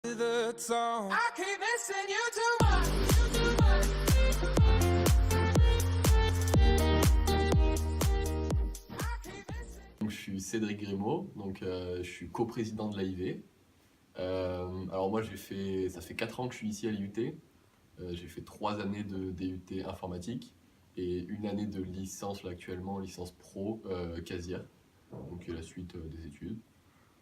the song. I keep missing you too much. Donc, je suis Cédric Grimaud, je suis coprésident de l'AIV. Alors moi ça fait 4 ans que je suis ici à l'IUT. J'ai fait 3 années de DUT informatique et une année de licence là, actuellement, licence pro casière, donc la suite des études.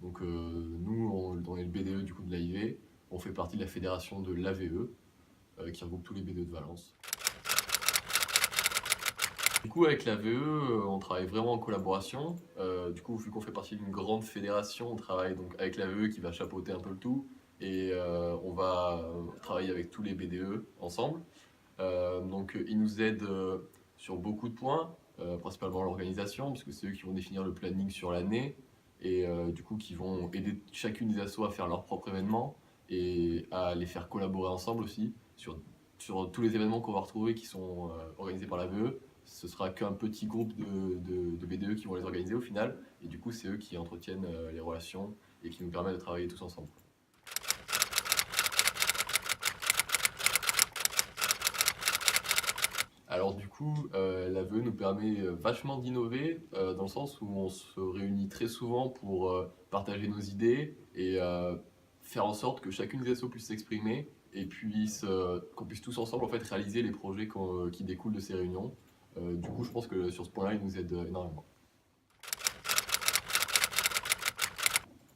Donc nous on est le BDE du coup de l'AIV, on fait partie de la fédération de l'AVE qui regroupe tous les BDE de Valence. Du coup, avec la VE, on travaille vraiment en collaboration. Du coup, vu qu'on fait partie d'une grande fédération, on travaille donc avec la VE qui va chapeauter un peu le tout. Et on va travailler avec tous les BDE ensemble. Ils nous aident sur beaucoup de points, principalement l'organisation, puisque c'est eux qui vont définir le planning sur l'année. Et du coup, qui vont aider chacune des assos à faire leur propre événement et à les faire collaborer ensemble aussi sur tous les événements qu'on va retrouver qui sont organisés par la VE. Ce sera qu'un petit groupe de BDE qui vont les organiser au final, et du coup c'est eux qui entretiennent les relations et qui nous permettent de travailler tous ensemble. Alors du coup, la VE nous permet vachement d'innover, dans le sens où on se réunit très souvent pour partager nos idées et faire en sorte que chacune des assos puisse s'exprimer et qu'on puisse tous ensemble en fait réaliser les projets qui découlent de ces réunions. Du coup, je pense que sur ce point-là, il nous aide énormément.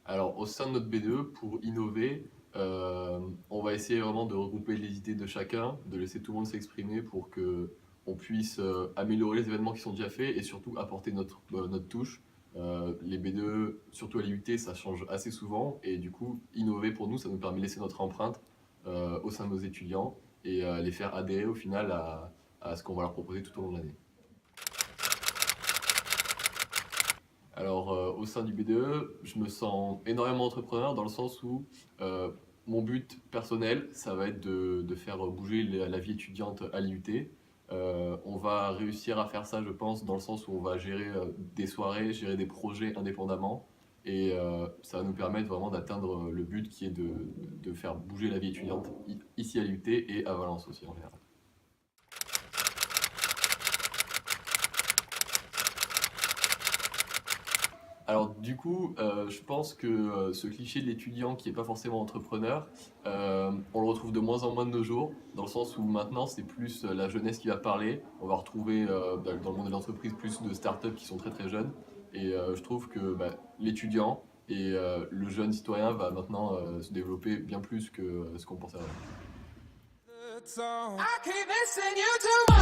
Alors, au sein de notre BDE, pour innover, on va essayer vraiment de regrouper les idées de chacun, de laisser tout le monde s'exprimer pour qu'on puisse améliorer les événements qui sont déjà faits et surtout apporter notre touche. Les BDE, surtout à l'IUT, ça change assez souvent et du coup, innover pour nous, ça nous permet de laisser notre empreinte au sein de nos étudiants et les faire adhérer au final à ce qu'on va leur proposer tout au long de l'année. Alors au sein du BDE, je me sens énormément entrepreneur dans le sens où mon but personnel, ça va être de faire bouger la vie étudiante à l'IUT. On va réussir à faire ça, je pense, dans le sens où on va gérer des soirées, gérer des projets indépendamment et ça va nous permettre vraiment d'atteindre le but qui est de faire bouger la vie étudiante ici à l'IUT et à Valence aussi en général. Alors du coup, je pense que ce cliché de l'étudiant qui n'est pas forcément entrepreneur, on le retrouve de moins en moins de nos jours, dans le sens où maintenant c'est plus la jeunesse qui va parler. On va retrouver dans le monde de l'entreprise plus de startups qui sont très très jeunes. Et je trouve que l'étudiant et le jeune citoyen va maintenant se développer bien plus que ce qu'on pensait avant. I keep missing you too much.